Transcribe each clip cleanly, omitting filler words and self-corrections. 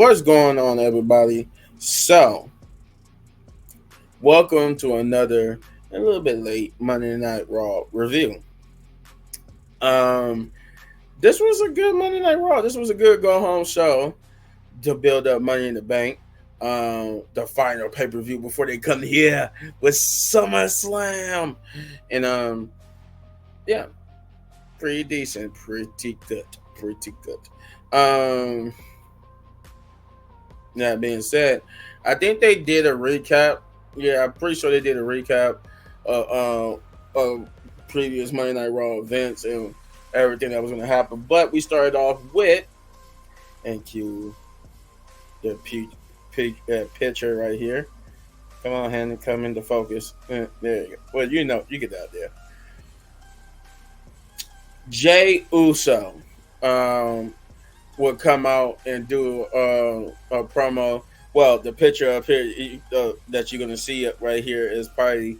What's going on, everybody? So, welcome to another, a little bit late Monday Night Raw review. Um, this was a good Monday Night Raw. This was a good go home show to build up Money in the Bank. The final pay per view before they come here with SummerSlam, and yeah, pretty decent, pretty good, pretty good. That being said, I think they did a recap. Yeah, I'm pretty sure they did a recap of previous Monday Night Raw events and everything that was going to happen. But we started off with, and cue the picture right here. Come on, Hannah, come into focus. There you go. Well, you get that there. Jay Uso would come out and do a promo. Well, the picture up here that you're gonna see right here is probably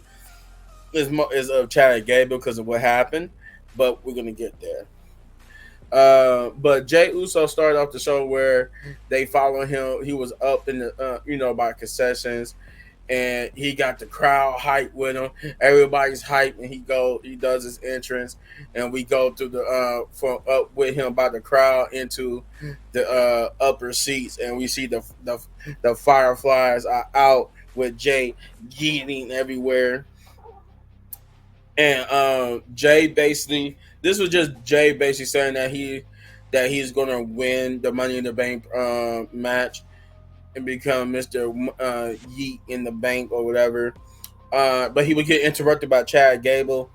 is of Chad Gable because of what happened, but we're gonna get there. But Jay Uso started off the show where they follow him. He was up in the by concessions, and he got the crowd hyped with him. Everybody's hyped, and he does his entrance, and we go through the from up with him by the crowd into the upper seats, and we see the Fireflies are out with Jay getting everywhere, and Jay basically. This was just Jay basically saying that he's gonna win the Money in the Bank match and become Mr. Yeet in the Bank or whatever. But he would get interrupted by Chad Gable,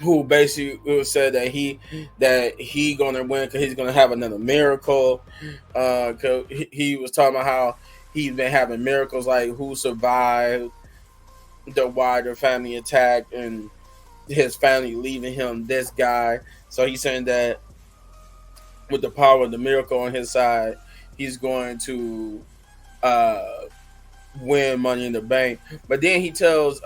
who basically said that he gonna win because he's gonna have another miracle. Cause he was talking about how he's been having miracles like who survived the Wilder family attack and his family leaving him this guy. So he's saying that with the power of the miracle on his side, he's going to win Money in the Bank. But then he tells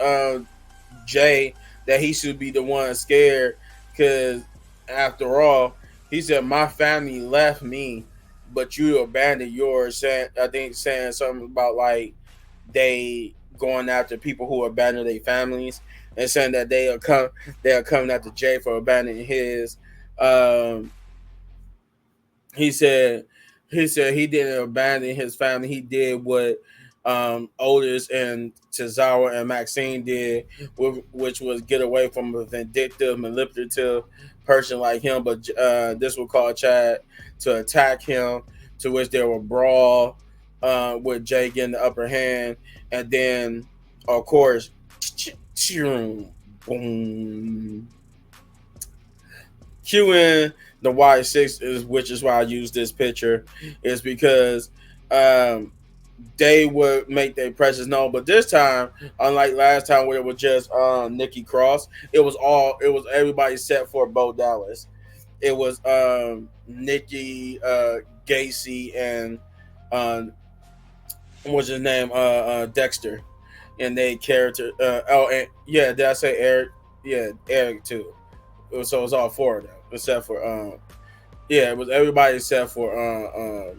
Jay that he should be the one scared because after all, he said, my family left me, but you abandoned yours. Saying something about like they going after people who abandoned their families and saying that they are coming after Jay for abandoning his. He said he didn't abandon his family. He did what Otis and Cesaro and Maxine did, which was get away from a vindictive, manipulative person like him. But this would cause Chad to attack him, to which there were brawl with Jay getting the upper hand. And then, of course, boom. Cueing the Y6 is, which is why I use this picture, is because they would make their presence known. But this time, unlike last time where it was just Nikki Cross, it was everybody set for Bo Dallas. It was Nikki, Gacy, and what's his name? Dexter. And they character. And yeah, did I say Eric? Yeah, Eric too. So it was all four of them, except for it was everybody except for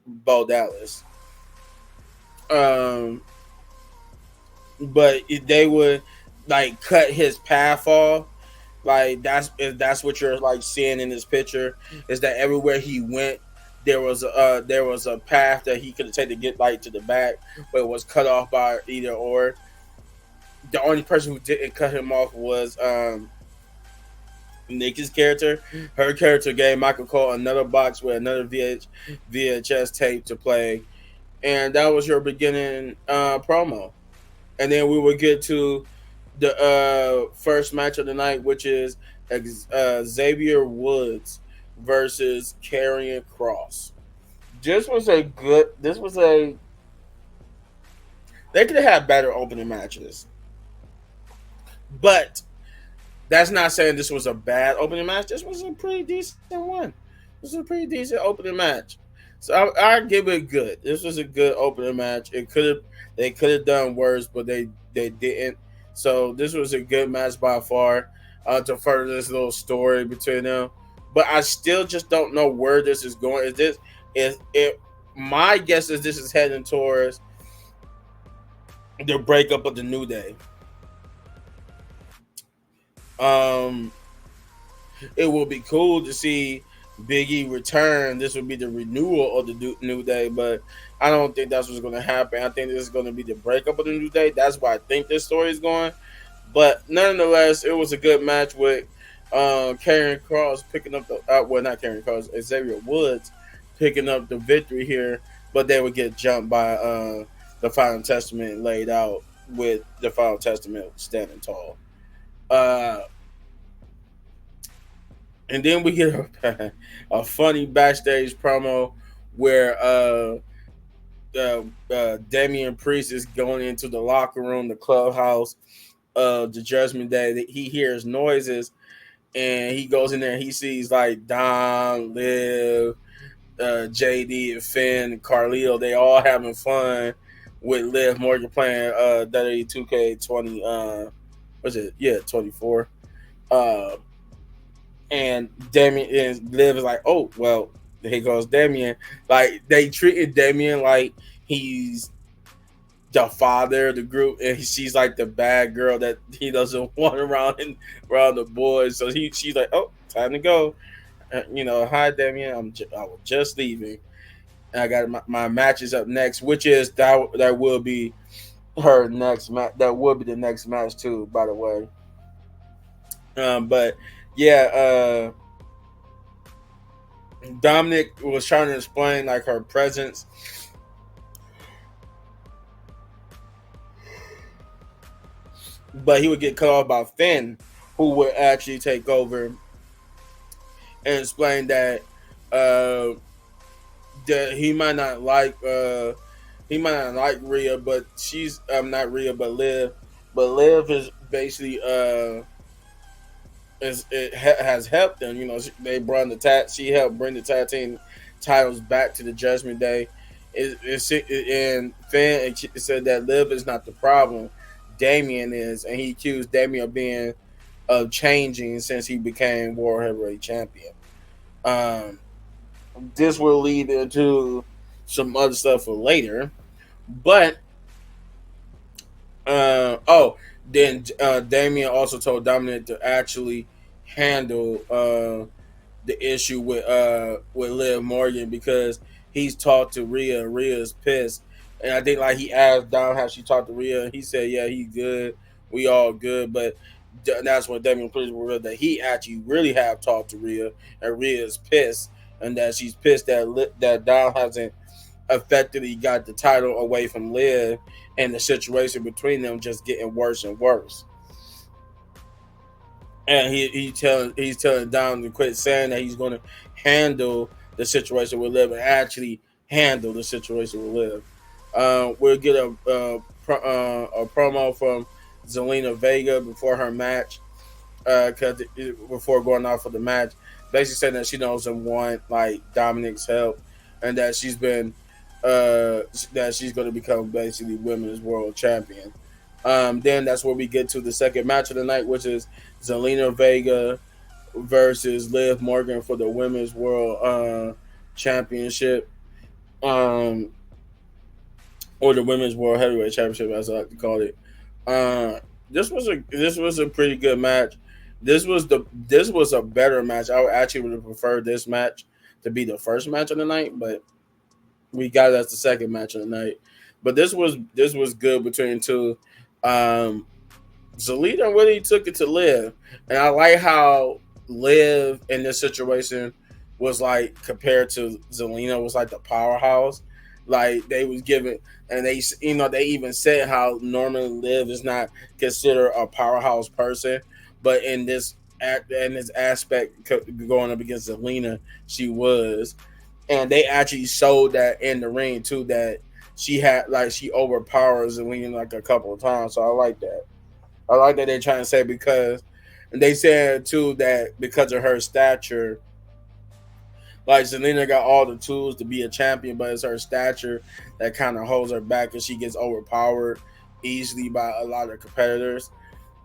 Bo Dallas. But they would like cut his path off. Like that's what you're like seeing in this picture, is that everywhere he went, there was a path that he could take to get like to the back, but it was cut off by either or. The only person who didn't cut him off was Nikki's character. Her character gave Michael Cole another box with another VHS tape to play, and that was your beginning promo. And then we would get to the first match of the night, which is Xavier Woods versus Karrion Kross. They could have had better opening matches, but that's not saying this was a bad opening match. This was a pretty decent one. This was a pretty decent opening match. So I give it good. This was a good opening match. They could have done worse, but they didn't. So this was a good match by far to further this little story between them. But I still just don't know where this is going. It my guess is this is heading towards the breakup of the New Day. Um, it will be cool to see Biggie return. This would be the renewal of the New Day, but I don't think that's what's going to happen. I think this is going to be the breakup of the New Day. That's why I think this story is going. But nonetheless, it was a good match with Karrion Kross picking up the well, not Karrion Kross, Xavier Woods picking up the victory here, but they would get jumped by the Final Testament laid out with the Final Testament standing tall. Uh, and then we get a funny backstage promo where Damian Priest is going into the locker room, the clubhouse of the Judgment Day. He hears noises and he goes in there and he sees like Dom, Liv, JD, and Finn, Carlito. They all having fun with Liv Morgan playing WWE 2K20. What's it? Yeah, 24. And Damien and Liv is like, oh well, here goes Damien. Like they treated Damien like he's the father of the group, and she's like the bad girl that he doesn't want around the boys. So she's like, oh, time to go. Hi Damien, I was just leaving. And I got my matches up next, which is that will be her next match. That will be the next match too, by the way. But yeah, Dominic was trying to explain like her presence, but he would get cut off by Finn, who would actually take over and explain uh, that he might not like Rhea, but she's not Rhea, but Liv. But Liv is basically has helped them. They brought she helped bring the tag team titles back to the Judgment Day. And Finn said that Liv is not the problem, Damien is, and he accused Damien of changing since he became World Heavyweight Champion. This will lead into some other stuff for later, but then Damien also told Dominic to actually handle the issue with Liv Morgan because he's talked to Rhea. Rhea's pissed, and I think like he asked Dom how she talked to Rhea, and he said, "Yeah, he good. We all good." But that's when Damien Priest revealed that he actually really have talked to Rhea, and Rhea's pissed, and that she's pissed that Dom hasn't effectively got the title away from Liv, and the situation between them just getting worse and worse. And he's telling Dom to quit saying that he's going to handle the situation with Liv and actually handle the situation with Liv. We'll get a promo from Zelina Vega before her match, before going off for the match, basically saying that she doesn't want like Dominic's help, and that she's been that she's going to become basically women's world champion. Then that's where we get to the second match of the night, which is Zelina Vega versus Liv Morgan for the women's world championship, or the women's world heavyweight championship, as I like to call it. This was a pretty good match. This was a better match. I would actually would have preferred this match to be the first match of the night, but we got it as the second match of the night. But this was good between two. Zelina really took it to Liv, and I like how Liv in this situation was like compared to Zelina was like the powerhouse. Like they was given, and they they even said how normally Liv is not considered a powerhouse person, but in this aspect going up against Zelina, she was, and they actually showed that in the ring too, that she overpowers Zelina like a couple of times. So I like that. I like that they're trying to say because, and they said too that because of her stature, like Zelina got all the tools to be a champion, but it's her stature that kind of holds her back, and she gets overpowered easily by a lot of competitors.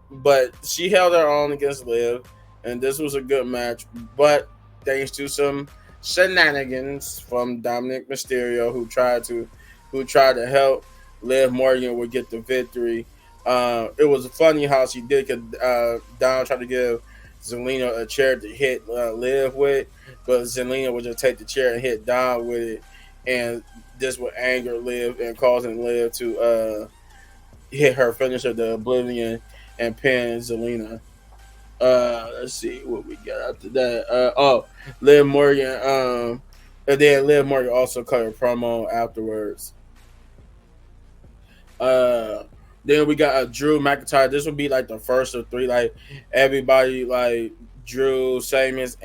But she held her own against Liv, and this was a good match. But thanks to some shenanigans from Dominic Mysterio, who tried to help Liv Morgan would get the victory. It was funny how she did, because Dom tried to give Zelina a chair to hit Liv with, but Zelina would just take the chair and hit Dom with it, and this would anger Liv and causing Liv to hit her finisher, the Oblivion, and pin Zelina. Let's see what we got after that. Liv Morgan. And then Liv Morgan also cut a promo afterwards. Uh, then we got Drew McIntyre. This would be like the first of three. Like everybody, like Drew Samus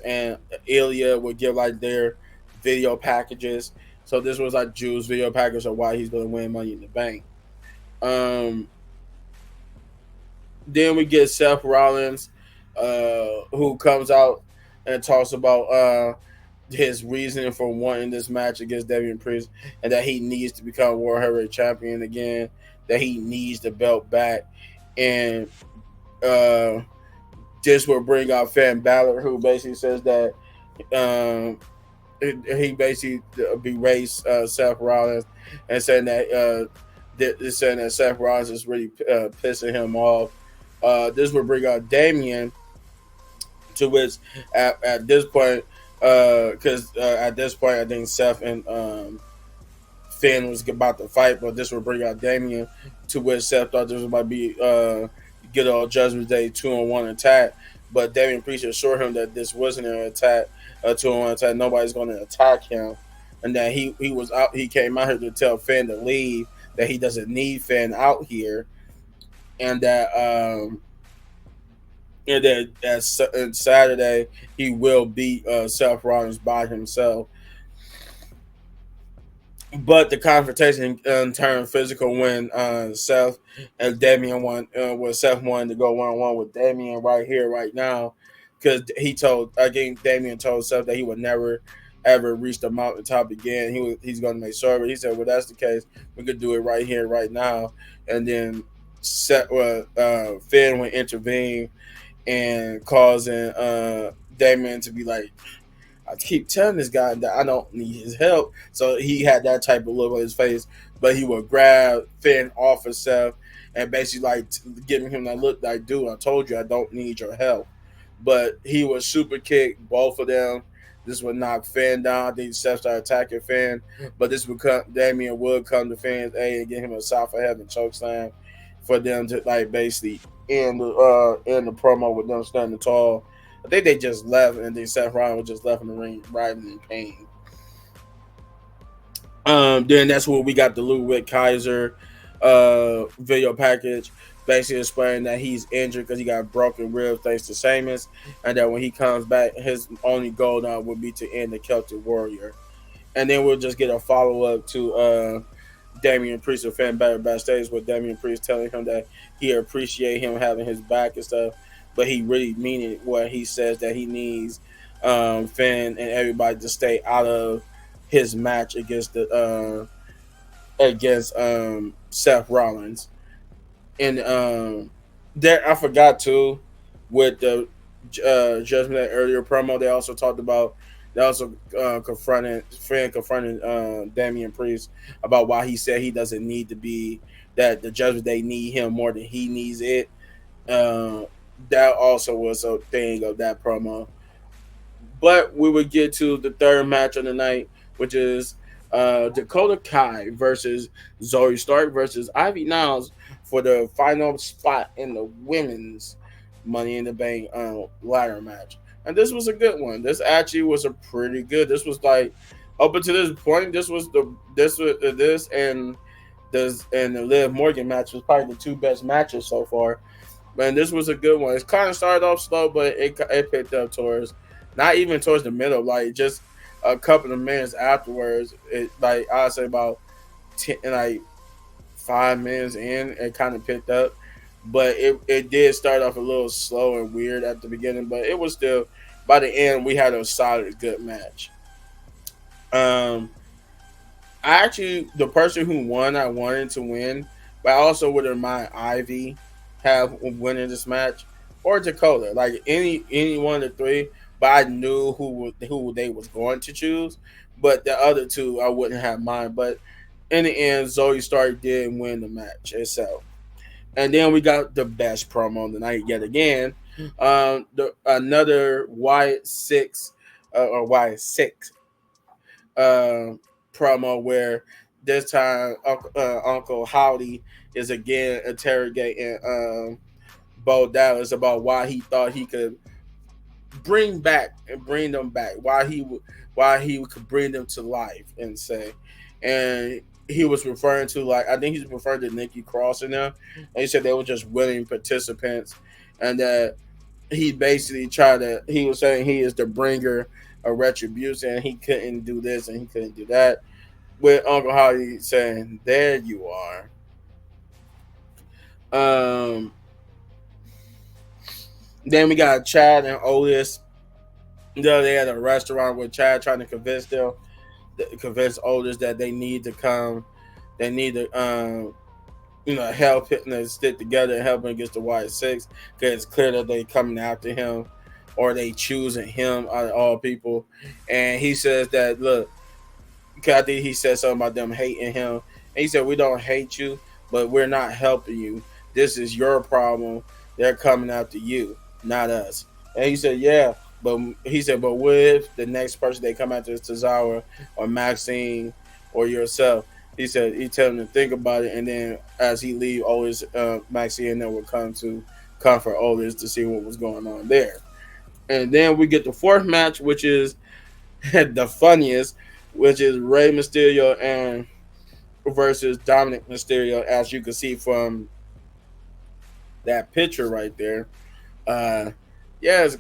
and Ilya would give like their video packages. So this was like Drew's video package of why he's going to win Money in the Bank. Um, then we get Seth Rollins, who comes out and talks about his reasoning for wanting this match against Damian Priest, and that he needs to become World Heavyweight Champion again, that he needs the belt back, and uh, this will bring out Finn Balor, who basically says that um, he basically berates Seth Rollins and saying that Seth Rollins is really pissing him off. This would bring out Damien, to which at this point, because at this point I think Seth and Finn was about to fight, but this would bring out Damien, to which Seth thought this might be good old Judgment Day 2-on-1 attack, but Damian Priest assured him that this wasn't an attack, a 2-on-1 attack. Nobody's going to attack him, and that he was out. He came out here to tell Finn to leave, that he doesn't need Finn out here, and that Saturday he will beat Seth Rollins by himself. But the confrontation turned physical when Seth and Damian when Seth wanted to go 1-on-1 with Damian right here, right now, because Damian told Seth that he would never ever reach the mountaintop again. He's going to make sure. But he said, "Well, that's the case. We could do it right here, right now." And then Finn would intervene and causing Damian to be like, I keep telling this guy that I don't need his help. So he had that type of look on his face, but he would grab Finn off of Seth and basically like giving him that look like, dude, I told you I don't need your help. But he would super kick both of them. This would knock Finn down. I think Seth started attacking Finn, but this would come. Damian would come to Finn's aid and get him a South of Heaven chokeslam for them to like basically end the promo with them standing tall. I think they just left, and then Seth Rollins was just left in the ring, writhing in pain. Then that's where we got the Ludwig Kaiser video package, basically explaining that he's injured because he got broken ribs thanks to Sheamus, and that when he comes back, his only goal now would be to end the Celtic Warrior. And then we'll just get a follow up to Damian Priest and Finn Balor backstage, with Damian Priest telling him that he appreciate him having his back and stuff, but he really meaning what he says, that he needs Finn and everybody to stay out of his match against Seth Rollins. And there I forgot too, with the Judgment Day earlier promo, they also talked about confronting Damian Priest about why he said he doesn't need to be, that the Judgment Day need him more than he needs it. That also was a thing of that promo. But we would get to the third match of the night, which is Dakota Kai versus Zoe Stark versus Ivy Niles for the final spot in the women's Money in the Bank ladder match. And this was a good one. This actually was a pretty good. This was like, up until this point, this and the Liv Morgan match was probably the two best matches so far. Man, this was a good one. It kind of started off slow, but it picked up towards, not even towards the middle, like just a couple of minutes afterwards. It, like I'd say about 5 minutes in, it kind of picked up. But it did start off a little slow and weird at the beginning, but it was still, by the end, we had a solid, good match. The person who won, I wanted to win, but I also wouldn't mind Ivy have winning this match, or Dakota, like any one of the three. but I knew who they was going to choose. But the other two, I wouldn't have mind. But in the end, Zoe Stark did win the match itself. And then we got the best promo of the night yet again. Another Wyatt 6 or Wyatt 6 uh, promo where this time Uncle Howdy is again interrogating Bo Dallas about why he thought he could bring them back, why he could bring them to life and say, and he was referring to, like, I think he's referring to Nikki Cross and them, and he said they were just willing participants, and that he was saying he is the bringer of retribution, and he couldn't do this and he couldn't do that. With Uncle Howdy saying, "There you are." Um, then we got Chad and Otis. They had a restaurant with Chad trying to convince Otis that they need to come. They need to, help him to stick together and help him against the Wyatt 6, because it's clear that they coming after him, or they choosing him out of all people. And he says that, look, I think he said something about them hating him. And he said, we don't hate you, but we're not helping you. This is your problem. They're coming after you, not us. And he said, yeah. But he said, but what if the next person they come after is Tozawa or Maxine or yourself? He said, he told him to think about it. And then as he leave, always Maxine and them would come to comfort Otis to see what was going on there. And then we get the fourth match, which is the funniest, which is Rey Mysterio and versus Dominic Mysterio, as you can see from that picture right there. Yeah, it's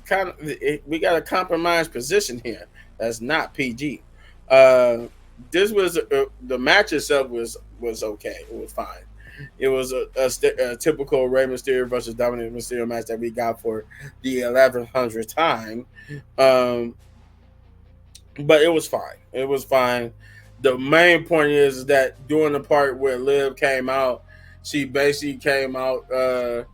we got a compromised position here. That's not PG. This was the match itself was okay. It was fine. It was a typical Rey Mysterio versus Dominic Mysterio match that we got for the 1100th time. But it was fine. It was fine. The main point is that during the part where Liv came out, she basically came out to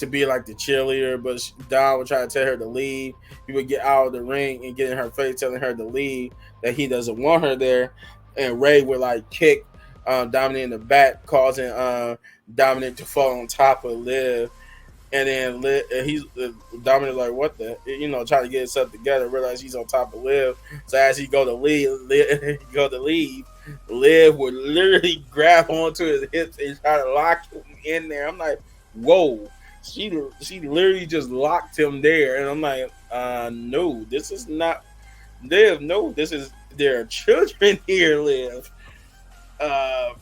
be like the cheerleader, but Don would try to tell her to leave. He would get out of the ring and get in her face, telling her to leave, that he doesn't want her there. And Ray would like kick Dominic in the back, causing Dominic to fall on top of Liv. And then Dominic like, what the, trying to get himself together, realize he's on top of Liv. So as he go to leave, Liv would literally grab onto his hips and try to lock him in there. I'm like, whoa. She literally just locked him there. And I'm like, no, this is not Liv. No, there are children here, Liv. I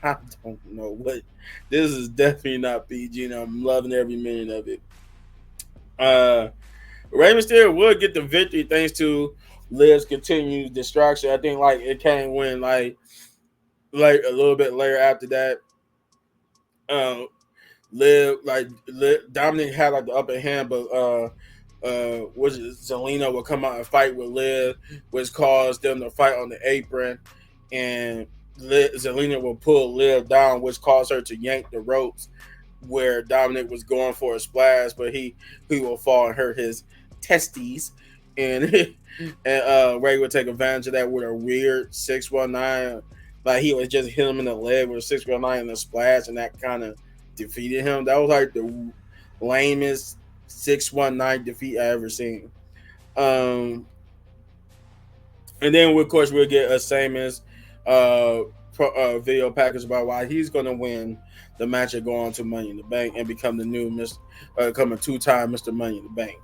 don't know what. This is definitely not PG, and I'm loving every minute of it. Rey Mysterio would get the victory thanks to Liv's continued distraction. I think like it came when like a little bit later after that. Dominic had like the upper hand, but Zelina would come out and fight with Liv, which caused them to fight on the apron, and Zelina will pull Liv down, which caused her to yank the ropes where Dominic was going for a splash, but he will fall and hurt his testes, and Ray would take advantage of that with a weird 619, like he would just hit him in the leg with a 619 and a splash, and that kind of defeated him. That was like the lamest 619 defeat I ever seen. And then of course we'll get a Samus video package about why he's going to win the match and go on to Money in the Bank and become the new become a two-time Mr. Money in the Bank.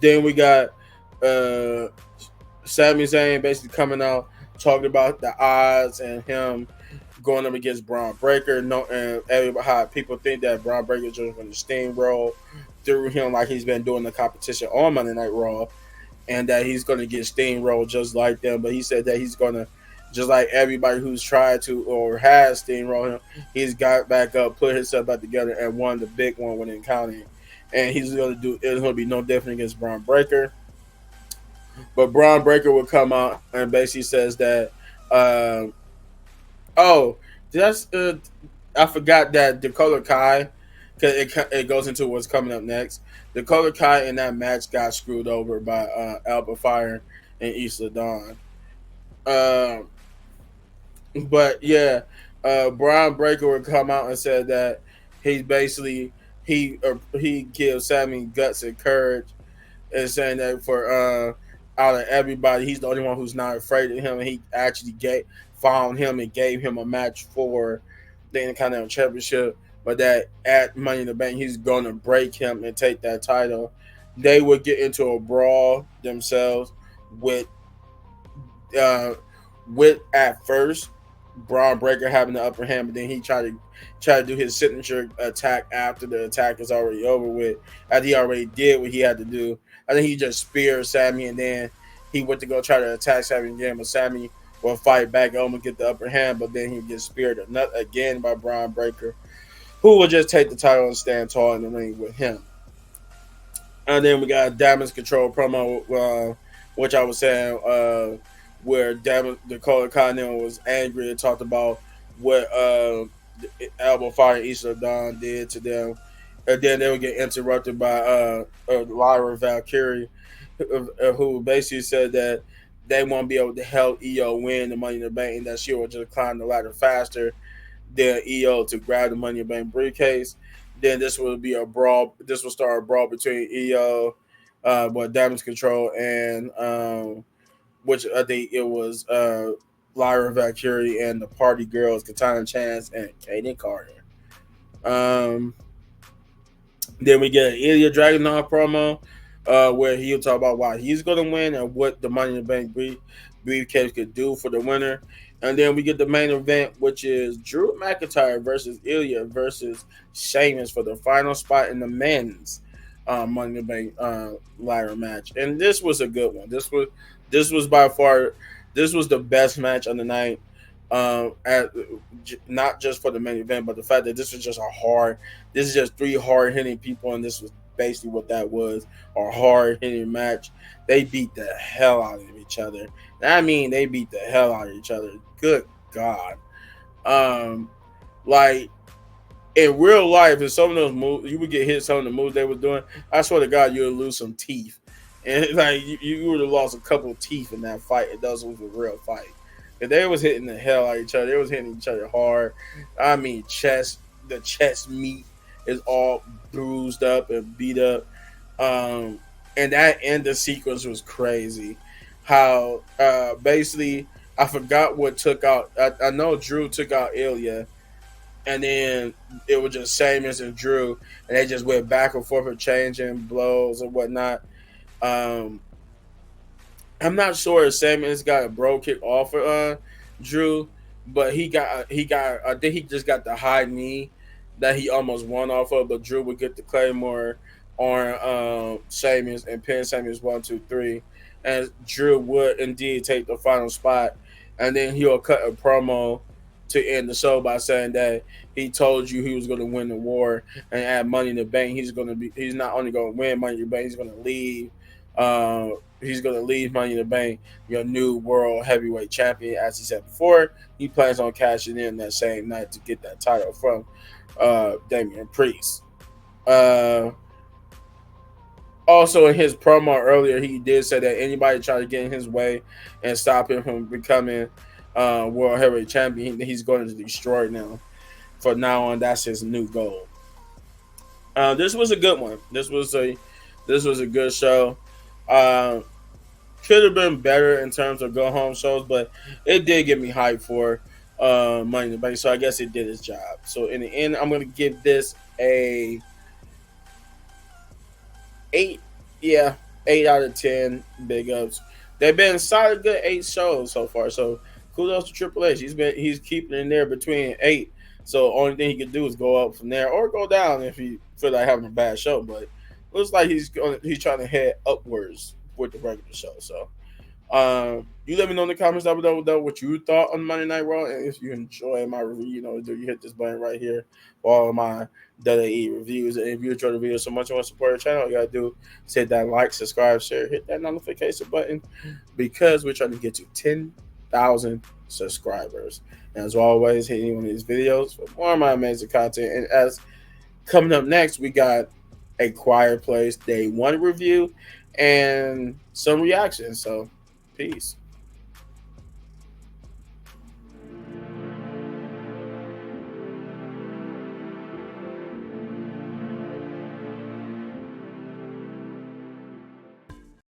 Then we got Sami Zayn basically coming out talking about the odds and him going up against Braun Breaker. And how people think that Braun Breaker is just going to steamroll through him like he's been doing the competition on Monday Night Raw, and that he's going to get steamrolled just like them. But he said that he's going to, just like everybody who's tried to or has steamrolled him, he's got back up, put himself back together, and won the big one when counting. And he's going to do, it's going to be no different against Braun Breaker. But Braun Breaker will come out and basically says that, I forgot that Dakota Kai because it goes into what's coming up next. Dakota Kai in that match got screwed over by Alba Fire and Isla Dawn. Um, but yeah, Brian Breaker would come out and said that he basically he gives Sammy guts and courage, and saying that for out of everybody, he's the only one who's not afraid of him, and he actually found him and gave him a match for the Intercontinental Championship. But that at Money in the Bank, he's going to break him and take that title. They would get into a brawl themselves with uh, at first Braun Breaker having the upper hand, but then he tried to do his signature attack after the attack is already over with. After he already did what he had to do, I think he just speared Sammy, and then he went to go try to attack Sammy again, but Sammy will fight back, almost get the upper hand, but then he gets speared again by Braun Breaker, who will just take the title and stand tall in the ring with him. And then we got a Damage Control promo, which I was saying, where Dakota Continental was angry and talked about what Alba Fire and Isla Dawn did to them. And then they would get interrupted by Lyra Valkyrie, who basically said that they won't be able to help EO win the Money in the Bank, and that she will just climb the ladder faster than EO to grab the Money in the Bank briefcase. Then this will be a brawl. This will start a brawl between EO, Damage Control, and which I think it was Lyra Valkyrie and the Party Girls, Katana Chance and Kaden Carter. Um, then we get an Ilya Dragunov promo where he'll talk about why he's going to win and what the Money in the Bank briefcase could do for the winner. And then we get the main event, which is Drew McIntyre versus Ilya versus Sheamus for the final spot in the men's Money in the Bank ladder match. And this was a good one. This was by far the best match on the night. Not just for the main event, but the fact that this was just this is just three hard hitting people, and this was basically what that was, a hard hitting match. They beat the hell out of each other. I mean, they beat the hell out of each other. Good God. Like in real life, in some of those moves, you would get hit some of the moves they were doing. I swear to God, you would lose some teeth. And like you would have lost a couple of teeth in that fight. It was a real fight. And they was hitting the hell out of each other. They was hitting each other hard. I mean, the chest meat is all bruised up and beat up. And that end of sequence was crazy. How basically I forgot what took out. I know Drew took out Ilya, and then it was just Sheamus and Drew, and they just went back and forth of changing blows and whatnot. I'm not sure if Sheamus got a bro kick off of Drew, but he got I think he just got the high knee that he almost won off of, but Drew would get the Claymore on Sheamus and pin Sheamus 1, 2, 3, and Drew would indeed take the final spot, and then he'll cut a promo to end the show by saying that he told you he was going to win the war and add Money in the Bank. He's not only going to win Money in the Bank, he's going to leave. He's going to leave Money in the Bank your new world heavyweight champion. As he said before, he plans on cashing in that same night to get that title from Damian Priest. Also, in his promo earlier, he did say that anybody try to get in his way and stop him from becoming world heavyweight champion, he's going to destroy them. From now on, that's his new goal. This was a good one. This was a good show. Could have been better in terms of go home shows, but it did get me hyped for Money in the Bank, so I guess it did its job. So in the end, I'm going to give this a 8. Yeah, 8 out of 10. Big ups. They've been solid, good 8 shows so far. So kudos to Triple H. He's keeping in there between 8. So only thing he can do is go up from there or go down if he feel like having a bad show. But looks like he's trying to head upwards with the regular show. So you let me know in the comments down below what you thought on Monday Night Raw, and if you enjoy my review, do you hit this button right here for all of my WWE reviews. And if you enjoy the video so much and want to support the channel, all you gotta do is hit that like, subscribe, share, hit that notification button, because we're trying to get to 10,000 subscribers. And as always, hit any one of these videos for more of my amazing content. And as Coming up next, we got a Quiet Place Day 1 review and some reactions. So, peace.